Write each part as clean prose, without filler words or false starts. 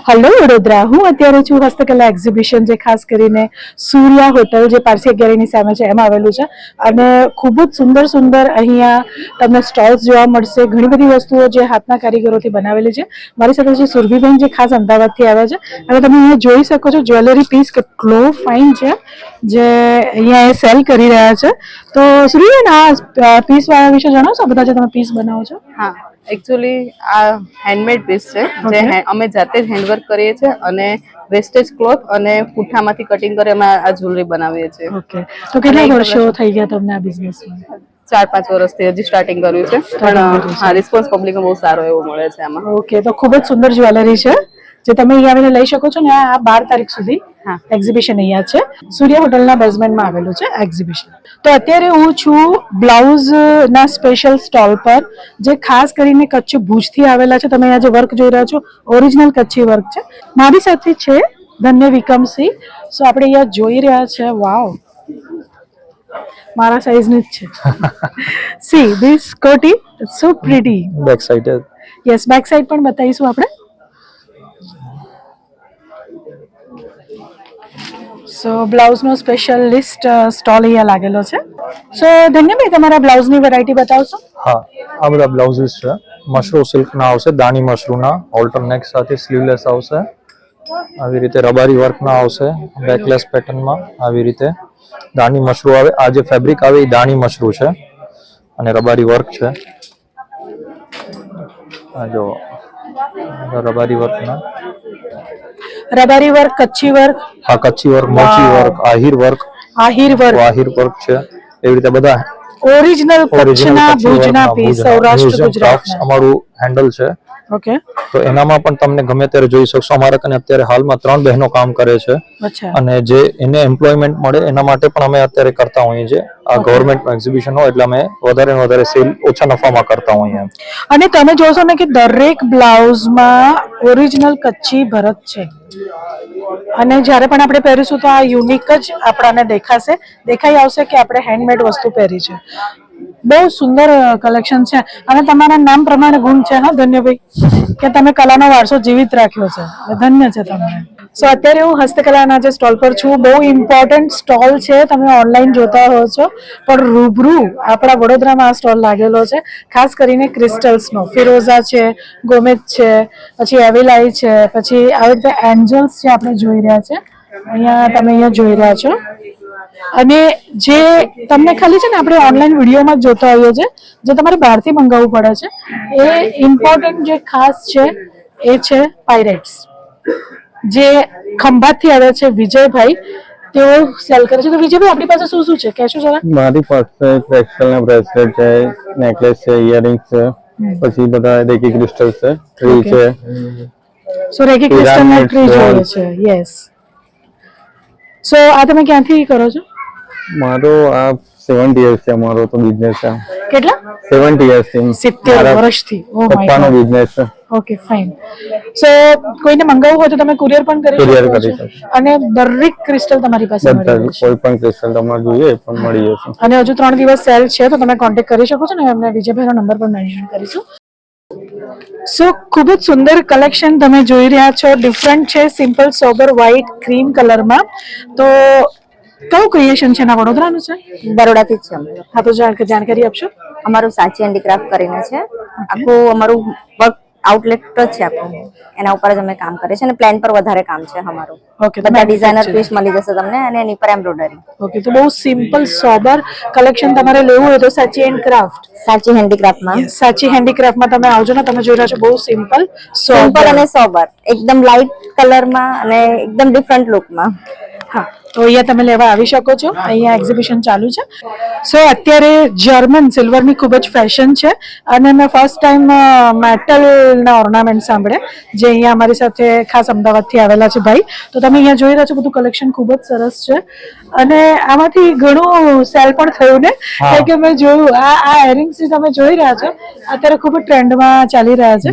Hello Vadodara, હું અત્યારે છું હસ્તકલા એક્ઝિબિશન જે ખાસ કરીને સૂર્યા હોટલ જે પારસી અગિયારીની સામે છે એમાં આવેલું છે અને ખૂબ જ સુંદર સુંદર અહીંયા તમને સ્ટોલ્સ જોવા મળશે. ઘણી બધી વસ્તુઓ જે હાથના કારીગરોથી બનાવેલી છે. મારી સાથે જે સુરભીબેન જે ખાસ અમદાવાદથી આવ્યા છે અને તમે અહીંયા જોઈ શકો છો જ્વેલરી પીસ કેટલો ફાઇન છે જે અહીંયા એ સેલ કરી રહ્યા છે. તો સુરભીબેન આ પીસ વાળા વિશે જણાવશો, બધા જે તમે પીસ બનાવો છો? હા, એકચ્યુઅલી આ હેન્ડમેડ પીસ છે જે અમે જાતે જ હેન્ડવર્ક કરીએ છીએ અને વેસ્ટેજ ક્લોથ અને પુઠ્ઠામાંથી કટિંગ કરી અમે આ જ્વેલરી બનાવીએ છીએ. ઓકે, તો કેટલા વર્ષો થઈ ગયા તમને આ બિઝનેસમાં? 4-5 વર્ષથી હજી સ્ટાર્ટિંગ કર્યું છે, પણ હા રિસ્પોન્સ પબ્લિકનો બહુ સારો એવો મળે છે આમાં. ઓકે, તો ખૂબ જ સુંદર જ્વેલરી છે જે તમે અહીંયા આવીને લઈ શકો છો ને. આ 12 તારીખ સુધી એક્ઝિબિશન અહીંયા છે. સૂર્ય હોટલના બેઝમેન્ટમાં આવેલું છે એક્ઝિબિશન. તો અત્યારે હું છું બ્લાઉઝના સ્પેશિયલ સ્ટોલ પર જે ખાસ કરીને કચ્છ ભુજથી આવેલા છે. તમે અહીંયા જે વર્ક જોઈ રહ્યા છો ઓરિજિનલ કચ્છી વર્ક છે. મારી સાથે છે ધન્ય વિકમસિંહ. સો આપણે અહીંયા જોઈ રહ્યા છે, વાવ મારા સાઈઝની જ છે. સી ધીસ કોટી, it's so pretty. Back side yes, back side પણ બતાવીશું આપણે. સો બ્લાઉઝનો સ્પેશિયલિસ્ટ સ્ટોલ અહીંયા લાગેલો છે. સો ધન્યભાઈ, તમારા બ્લાઉઝની વેરાયટી બતાવશો? હા, આ બધા બ્લાઉઝીસ છે. મશરૂ સિલ્કના આવશે, દાણી મશરૂના ઓલ્ટરનેક સાથે સ્લીવલેસ આવશે. આવી રીતે રબારી વર્કના આવશે બેકલેસ પેટર્નમાં. આવી રીતે દાણી મશરૂ આવે. આ જે ફેબ્રિક આવે એ દાણી મશરૂ છે અને રબારી વર્ક છે. આ જો રબારી વર્કના, રબારી વર્ક, કચ્છી વર્ક. હા Kutchi work, Mochi work, Ahir work. Ahir work, Ahir work છે. એવી રીતે બધા ઓરિજિનલ કચ્છના ભુજના પીસ, સૌરાષ્ટ્ર ગુજરાતના અમારું હેન્ડલ છે. ઓકે, તો એનામાં પણ તમને ગમે ત્યારે જોઈ શકશો. અમારા કને અત્યારે હાલમાં 3 બહેનો કામ કરે છે અને જે એને એમ્પ્લોયમેન્ટ મળે એના માટે પણ અમે અત્યારે કરતા હોઈએ છીએ. આ ગવર્મેન્ટ એક્ઝિબિશન હોય એટલે અમે વધારે ને વધારે સેલ ઓછા નફામાં કરતા હોઈએ. અને તમે જોશો ને કે દરેક બ્લાઉઝમાં ઓરિજિનલ કચ્છી ભરત છે અને જ્યારે પણ આપણે પહેરીશું તો આ યુનિક જ આપણાને દેખાઈ આવશે કે આપણે હેન્ડમેડ વસ્તુ પહેરી છે. બહુ સુંદર કલેક્શન છે અને તમારા નામ પ્રમાણે ગુણ છે. હા ધન્યભાઈ, કે તમે કલાનો વારસો જીવિત રાખ્યો છે, ધન્ય છે તમે. સો અત્યારે હું હસ્તકલાના જે સ્ટોલ પર છું. બહુ ઇમ્પોર્ટન્ટ સ્ટોલ છે. તમે ઓનલાઈન જોતા હો છો પણ રૂબરૂ આપણા વડોદરામાં આ સ્ટોલ લાગેલો છે. ખાસ કરીને ક્રિસ્ટલ્સનો ફિરોઝા છે, ગોમેદ છે, પછી એવિલાઈ છે, પછી આવી રીતે એન્જલ્સ છે આપણે જોઈ રહ્યા છે. તમે અહીંયા જોઈ રહ્યા છો. અને જે તમને ખાલી છે ને આપણે ઓનલાઈન વિડીયોમાં જ જોતા હોઈએ છીએ, જે તમારે બહારથી મંગાવવું પડે છે. એ ઇમ્પોર્ટન્ટ જે ખાસ છે એ છે પાયરેટ્સ, જે ખંભાતથી આવે છે વિજયભાઈ. તેઓ સેલ કરે છે. તો વિજયભાઈ, આપણી પાસે શું શું છે કહેશો જરા? મારી પાસે ક્રિસ્ટલના બ્રેસલેટ છે, નેકલેસ છે, ઇયરિંગ્સ છે, પછી બધા રેકી ક્રિસ્ટલ છે, ટ્રી છે. સો રેકી ક્રિસ્ટલના ટ્રી જોઈએ છે. યસ. સો આ તમે ક્યાંથી કરો છો? મારો આ 70 years છે અમારો તો બિઝનેસ છે. કેટલા? 70 years થી. 70 વર્ષથી. ઓ માય પપ્પાનો બિઝનેસ છે. Okay, fine. સો કોઈને મંગાવવું હોય તો તમે કુરિયર પણ કરી શકો છો અને દરેક ક્રિસ્ટલ તમારી પાસે મળી જશે. કોઈ પણ ક્રિસ્ટલ તમારે જોઈએ પણ મળી જશે. અને હજુ 3 દિવસ સેલ છે તો તમે કોન્ટેક્ટ કરી શકો છો ને એમને વિજયભાઈનો નંબર પણ મેન્શન કરીશું. સો ખૂબ જ સુંદર કલેક્શન તમે જોઈ રહ્યા છો. ડિફરન્ટ છે, સિમ્પલ સોબર વ્હાઇટ ક્રીમ કલરમાં. તો કયું ક્રિએશન છે? એના વડોદરાનું છે? બરોડાથી જ છે. હા, તો જાણકારી આપશો. અમારું સાચી હેન્ડીક્રાફ્ટ કરીને છે. આખું અમારું વર્ક આઉટલેટ જ છે આપણું. એના ઉપર જ અમે કામ કરીએ છીએ અને પ્લેન પર વધારે કામ છે અમારું. ઓકે, બધા ડિઝાઇનર પીસ મળી જશે તમને અને એની પર એમ્બ્રોઇડરી. ઓકે, તો બહુ સિમ્પલ સોબર કલેક્શન તમારે લેવું હોય તો સાચી હેન્ડક્રાફ્ટ, સાચી હેન્ડીક્રાફ્ટમાં, સાચી હેન્ડીક્રાફ્ટમાં તમે આવજો ને. તમે જોઈ રહ્યા છો બહુ સિમ્પલ અને સોબર, એકદમ લાઇટ કલરમાં અને એકદમ ડિફરન્ટ લુકમાં. હા, તો અહીંયા તમે લેવા આવી શકો છો. અહીંયા એક્ઝિબિશન ચાલુ છે. સો અત્યારે જર્મન સિલ્વરની ખૂબ જ ફેશન છે અને મેં ફર્સ્ટ ટાઈમ મેટલના ઓર્નામેન્ટ સાંભળે જે અહીંયા અમારી સાથે ખાસ અમદાવાદથી આવેલા છે ભાઈ. તો તમે અહીંયા જોઈ રહ્યા છો બધું કલેક્શન ખૂબ જ સરસ છે અને આમાંથી ઘણું સેલ પણ થયું ને, કારણ કે મેં જોયું આ એરિંગ્સ તમે જોઈ રહ્યા છો અત્યારે ખૂબ જ ટ્રેન્ડમાં ચાલી રહ્યા છે.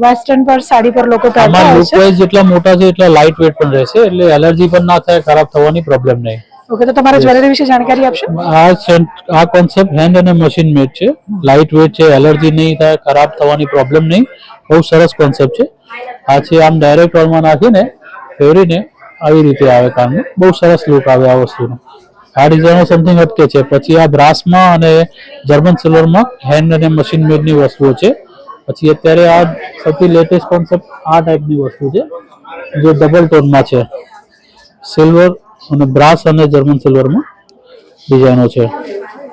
વેસ્ટર્ન પર સાડી પર લોકો પહેરતા હોય છે. જેટલા મોટા છે એટલા લાઇટ વેટ પણ રહેશે એટલે એલર્જી પણ ના થાય, ખરાબ થવાની પ્રોબ્લેમ નહીં. ઓકે, તો તમારા જ્વેલરી વિશે જાણકારી આપશો. આ કોન્સેપ્ટ હેન્ડ અને મશીન મેડ છે, લાઇટ વેટ છે, એલર્જી નહીં થાય, ખરાબ થવાની પ્રોબ્લેમ નહીં, બહુ સરસ કોન્સેપ્ટ છે. આ છે આમ ડાયરેક્ટ ઓલમાં નાખીને ફેરવીને આવી રીતે આવે કામનું, બહુ સરસ લુક આવે આ વસ્તુનો. આ ડિઝાઇનો સમથિંગ અટકે છે. પછી આ બ્રાસમાં અને જર્મન સિલ્વરમાં હેન્ડ અને મશીન મેડની વસ્તુઓ છે. પછી અત્યારે આ સૌથી લેટેસ્ટ કોન્સેપ્ટ આ ટાઈપની વસ્તુ છે જે ડબલ ટોનમાં છે, સિલ્વર અને બ્રાસ અને જર્મન સિલ્વરમાં ડિઝાઇનો છે.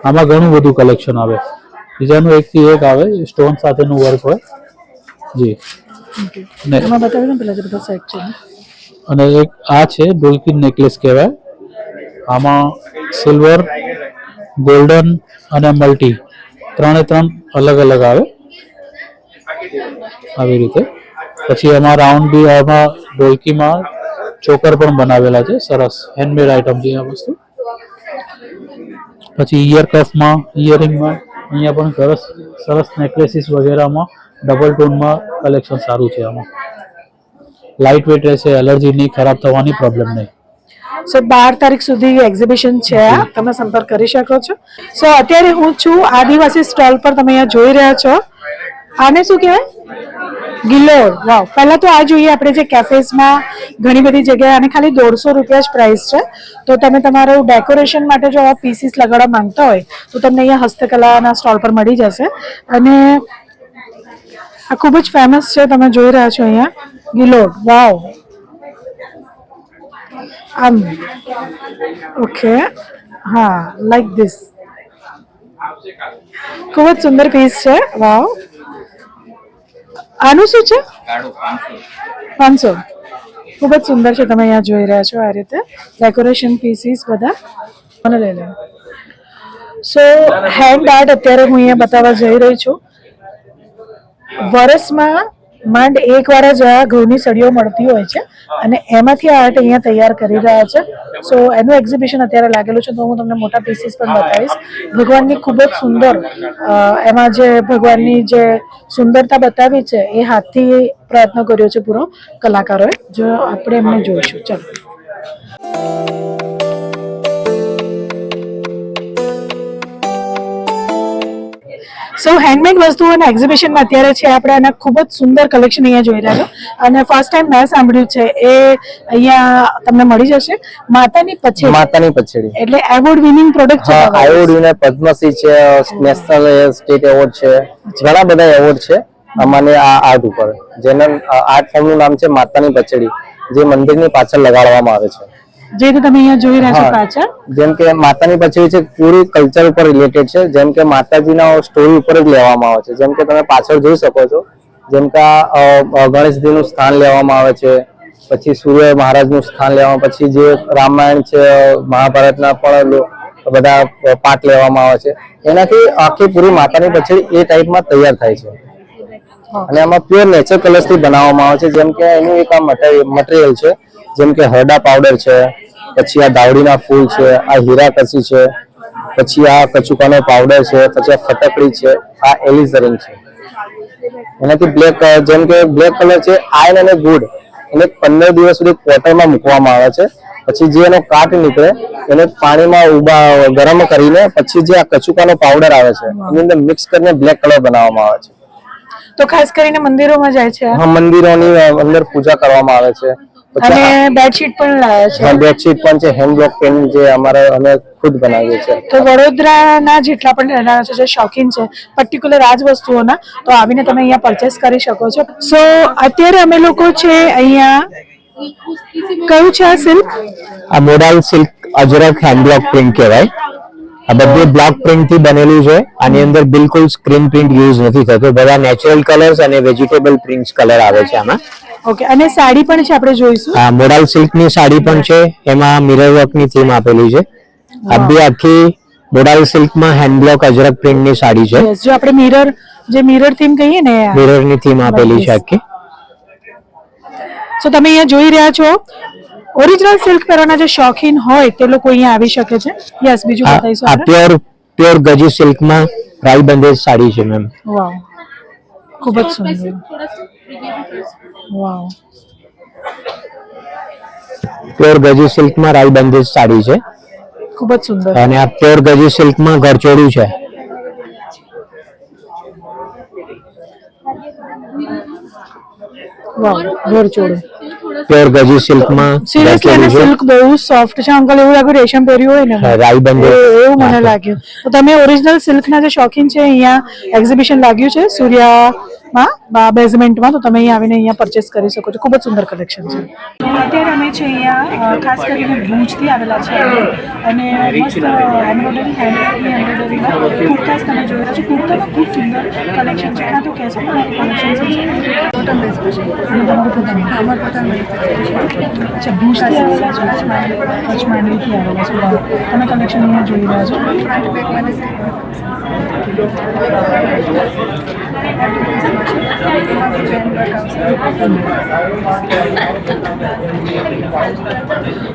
આમાં ઘણું બધું કલેક્શન આવે, ડિઝાઇનો એકથી એક આવે, સ્ટોન સાથેનું વર્ક હોય જી. ને એમાં બતાવ્યું ને પેલા જે બધા સેટ છે. અને એક આ છે ડોલકી નેકલેસ કહેવાય. આમાં સિલ્વર, ગોલ્ડન અને મલ્ટી ત્રણે ત્રણ અલગ અલગ આવે આવી રીતે. પછી એમાં રાઉન્ડ બી, આમાં ડોલકીમાં ચોકર પણ બનાવેલા છે, સરસ હેન્ડમેડ આઇટમ છે આ વસ્તુ. પછી ઇયર કફમાં, ઇયરિંગમાં અહીંયા પણ સરસ સરસ નેકલેસીસ વગેરેમાં ડબલ ટોનમાં કલેક્શન સારું છે. આમાં લાઇટ વેટ રહેશે, એલર્જી નહીં, ખરાબ થવાની પ્રોબ્લેમ નહીં. સો 12 તારીખ સુધી એક્ઝિબિશન છે, તમે સંપર્ક કરી શકો છો. સો અત્યારે હું છું આદિવાસી સ્ટોલ પર, તમે અહીંયા જોઈ રહ્યા છો. આને શું કહેવાય? ગિલોડ. વાવ. પહેલા તો આ જોઈએ આપણે જે કેફેસમાં ઘણી બધી જગ્યાએ આને ખાલી 150 રૂપિયા જ પ્રાઇસ છે. તો તમે તમારું ડેકોરેશન માટે જો આવા પીસીસ લગાડવા માંગતા હોય તો તમને અહીંયા હસ્તકલાના સ્ટોલ પર મળી જશે. અને આ ખૂબ જ ફેમસ છે, તમે જોઈ રહ્યા છો અહીંયા ગિલોડ. વાવ. આમ ઓકે, હા, લાઈક ધીસ. ખૂબ જ સુંદર પીસ છે. વાવ. આનું શું છે? 500. ખૂબ જ સુંદર છે, તમે અહીંયા જોઈ રહ્યા છો આ રીતે ડેકોરેશન પીસીસ બધા. મને લઈ લો. સો હેન્ડ આર્ટ અત્યારે હું અહીંયા બતાવવા જઈ રહી છું. વર્ષમાં માંડ એક વાર જ આ ઘઉંની સળીઓ મળતી હોય છે અને એમાંથી આર્ટ અહીંયા તૈયાર કરી રહ્યા છે. સો એનું એક્ઝિબિશન અત્યારે લાગેલું છે, તો હું તમને મોટા પીસીસ પણ બતાવીશ. ભગવાનની ખૂબ જ સુંદર એમાં જે ભગવાનની જે સુંદરતા બતાવી છે એ હાથથી પ્રયત્ન કર્યો છે પૂરો કલાકારોએ. જો આપણે એમને જોઈશું. ચાલો. સો હેન્ડમેડ વસ્તુઓના એક્ઝિબિશનમાં અત્યારે છે આપણે, અને ખૂબ જ સુંદર કલેક્શન અહીંયા જોઈ રહ્યા છો. અને ફર્સ્ટ ટાઈમ મેં સાંભળ્યું છે એ અહીંયા તમને મળી જશે માતાની પછેડી. માતાની પછેડી એટલે એવોર્ડ વિનિંગ પ્રોડક્ટ છે. એવોર્ડ વિનર પદ્મશ્રી છે, નેશનલ સ્ટેટ એવોર્ડ છે, ઘણા બધા એવોર્ડ છે અમારે આ આર્ટ ઉપર. જેના આર્ટ ફોર્મનું નામ છે માતાની પછેડી, જે મંદિરની પાછળ લગાડવામાં આવે છે. જે રીતે તમે અહીંયા જોઈ રહ્યા છો પાછળ, જેમ કે માતાની પછેડી છે પૂરી કલ્ચર ઉપર રિલેટેડ છે. જેમ કે માતાજીના સ્ટોરી ઉપર જ લેવામાં આવે છે. જેમ કે તમે પાછળ જોઈ શકો છો, જેમ કે ગણેશજીનું સ્થાન લેવામાં આવે છે, પછી સૂર્ય મહારાજનું સ્થાન લેવામાં, પછી જે રામાયણ છે, મહાભારતના પણ બધા પાઠ લેવામાં આવે છે. એનાથી આખી પૂરી માતાની પછેડી એ ટાઈપમાં તૈયાર થાય છે. અને આમાં પ્યોર નેચર કલર્સ થી બનાવવામાં આવે છે. જેમ કે એનું એક આ મટીરિયલ છે, જેમ કે હરડા પાવડર છે, પછી આ દાવડીના ફૂલ છે, આ હીરાકસી છે, પછી આ કચુકાનો પાવડર છે, પછી આ ફટકડી છે, આ એલિઝરિંગ છે. એનાથી બ્લેક, જેમ કે બ્લેક કલર છે, આયર્ન અને ગુડ એને 15 દિવસ સુધી ક્વોટરમાં મૂકવામાં આવે છે. પછી જે એનો કાટ નીકળે એને પાણીમાં ગરમ કરીને પછી જે આ કચુકાનો પાવડર આવે છે એની અંદર મિક્સ કરીને બ્લેક કલર બનાવવામાં આવે છે. તો ખાસ કરીને મંદિરોમાં જાય છે. હા, મંદિરોની અંદર પૂજા કરવામાં આવે છે. અને બેડશીટ પણ લાવ્યા છે. હા, બેડશીટ પણ છે, હેન્ડ બ્લોક પેન જે અમે ખુદ બનાવીએ છીએ. તો વડોદરાના જેટલા પણ રહેનારા છે, જે શોખીન છે પર્ટિક્યુલર આ જ વસ્તુઓના, તો આવીને તમે અહીંયા પરચેસ કરી શકો છો. સો અત્યારે અમે લોકો છે અહીંયા, કયું છે આ સિલ્ક? આ મોડાલ સિલ્ક અજરક હેન્ડ બ્લોક પ્રિન્ટ કહેવાય. આ બધું બ્લોક પ્રિન્ટ થી બનેલું છે. આની અંદર બિલકુલ સ્ક્રીન પ્રિન્ટ યુઝ નથી થતો. બધા નેચરલ કલર્સ અને વેજીટેબલ પ્રિન્ટ્સ કલર આવે છે આમાં. ઓકે. અને સાડી પણ છે, આપણે જોઈશું. આ મોડાલ સિલ્ક ની સાડી પણ છે, એમાં મિરર વર્ક ની થીમ આપેલી છે. આ બી આખી મોડાલ સિલ્ક માં હેન્ડ બ્લોક અજરક પ્રિન્ટ ની સાડી છે. જો આપણે મિરર થીમ કહીએ ને, મિરર ની થીમ આપેલી છે આખી. સો તમે અહીંયા જોઈ રહ્યા છો, ઓરિજિનલ સિલ્ક પહેરવાના જે શોખીન હોય તે લોકો અહીંયા આવી શકે છે. યસ, બીજું બતાવીશું આ પ્યોર ગજી સિલ્ક માં રાઈ બંધેજ સાડી છે મેમ. વાવ, ખૂબ જ સુંદર. વાવ. પ્યોર ગજી સિલ્ક માં રાઈ બંધેજ સાડી છે. ખૂબ જ સુંદર. અને આ પ્યોર ગજી સિલ્કમાં ગરચોડું છે. વાવ, ઘરચોળું. પ્યોર ગજી સિલ્કમાં સિરિયસલી અને ગરચોડું સિલ્ક બહુ સોફ્ટ છે અંકલ, એવું લાગ્યું રેશમ પહેર્યું હોય ને. છે. રાઈબંધ એવું મને લાગ્યું. તો તમે ઓરિજિનલ સિલ્કના જે શોખીન છે, અહીંયા એક્ઝિબિશન લાગ્યું છે સૂર્યામાં બેઝમેન્ટમાં, તો તમે અહીંયા આવીને અહીંયા પરચેસ કરી શકો છો. ખૂબ જ સુંદર કલેક્શન છે. અત્યારે અમે છે અહીંયા ખાસ કરીને ભુજથી આવેલા છે અને મસ્ત એમ્બ્રોઇડરી હેન્ડવર્કની એમ્બ્રોઇડરીમાં કુર્તાસ તમે જોઈ રહ્યા છો. કુર્તામાં ખૂબ સુંદર કલેક્શન છે. હા, તો કહેશો કે કલેક્શન છે કોટન બેઝ પર છે અને તમારું પોતાનું અમારું પોતાનું. અચ્છા, ભુજથી આવેલા છો, કચ્છ માંડવીથી આવેલા છો. વાવ, તમે કલેક્શન અહીંયા જોઈ રહ્યા છો.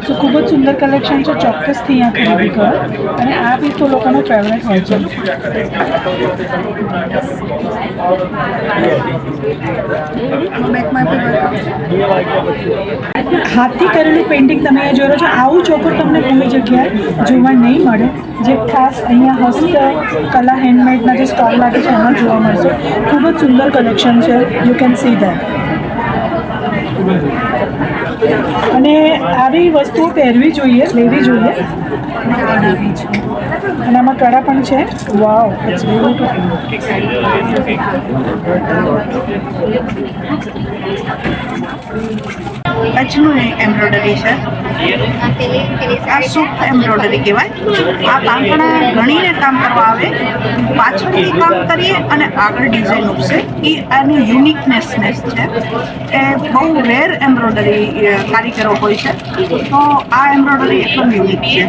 તો ખૂબ જ સુંદર કલેક્શન છે. ચોક્કસથી અહીંયા ખરીદી કરો અને આ બી તો લોકોનો ફેવરેટ હોય છે. હાથથી કરેલું પેઇન્ટિંગ તમે અહીંયા જોઈ રહ્યો છો. આવું ચોકર તમને કોઈ જગ્યાએ જોવા નહીં મળે, જે ખાસ અહીંયા હસ્ત કલા હેન્ડમેડના જે સ્ટોલ લાગે છે એમાં જોવા મળશે. ખૂબ જ સુંદર કલેક્શન છે. You can see that. અને આવી વસ્તુઓ પહેરવી જોઈએ, લેવી જોઈએ. અને આમાં કડા પણ છે. વાવ, ઇટ્સ કચ્છનું એમ્બ્રોઇડરી છે. આ સુખ એમ્બ્રોઇડરી કહેવાય. આ કાંકણા ગણીને કામ કરવા આવે, પાછળથી કામ કરીએ અને આગળ ડિઝાઇન ઉપસે. એ આની યુનિકનેસનેસ છે. એ બહુ રેર એમ્બ્રોઇડરી કારીગરો હોય છે, તો આ એમ્બ્રોઇડરી એકદમ યુનિક છે.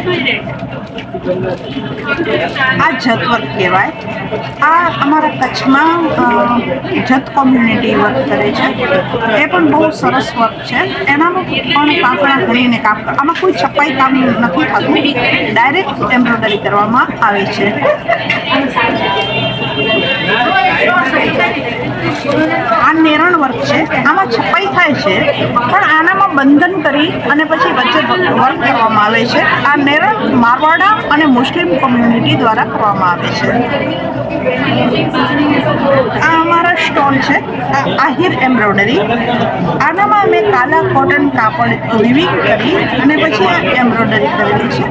આ જત વર્ક કહેવાય. આ અમારા કચ્છમાં જત કોમ્યુનિટી વર્ક કરે છે. એ પણ બહુ સરસ વર્ક છે. એનામાં પણ કાંકણા ઘણીને કામ આમાં કોઈ છપાઈ કામ નથી થતું, ડાયરેક્ટ એમ્બ્રોઇડરી કરવામાં આવે છે. આ નેરણ વર્ક છે. આમાં છપાઈ થાય છે પણ આનામાં બંધન કરી અને પછી વચ્ચે વર્ક કરવામાં આવે છે. આ નેરણ મારવાડા અને મુસ્લિમ કોમ્યુનિટી દ્વારા કરવામાં આવે છે. આ અમારા સ્ટોલ છે, આહિર એમ્બ્રોઇડરી. આનામાં અમે કાલા કોટન કાપડ વિવિંગ કરી અને પછી આ એમ્બ્રોઇડરી કરેલી છે.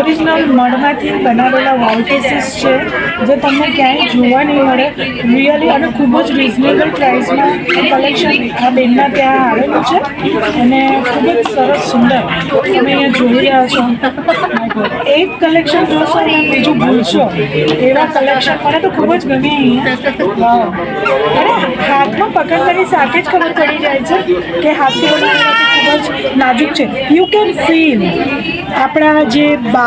ઓરિજિનલ મડમાંથી બનાવેલા વોલ પીસીસ છે જે તમને ક્યાંય જોવા નહીં મળે રિયલી, અને ખૂબ જ રિઝનેબલ પ્રાઇસમાં કલેક્શન આ બેનના ત્યાં આવેલું છે અને ખૂબ જ સરસ સુંદર તમે અહીંયા જોઈ રહ્યા છો. એક કલેક્શન જોશો અને બીજું ભૂલશો એવા કલેક્શન મને તો ખૂબ જ ગમે અહીંયા. અને હાથમાં પકડતાની સાથે જ ખબર પડી જાય છે કે હાથથી બનાવેલા ખૂબ જ નાજુક છે. યુ કેન ફીલ આપણા જે બા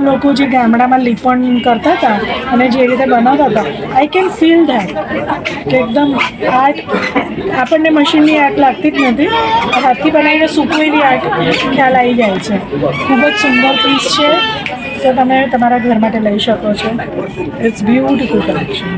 લોકો જે ગામડામાં લીપણ કરતા હતા અને જે રીતે બનાવતા હતા, આઈ કેન ફીલ ધેટ કે એકદમ આર્ટ આપણને મશીનની આર્ટ લાગતી જ નથી, હાથથી બનાવીને સૂકવેલી આર્ટ ખ્યાલ આવી જાય છે. ખૂબ જ સુંદર પીસ છે, તો તમે તમારા ઘર માટે લઈ શકો છો. It's beautiful collection.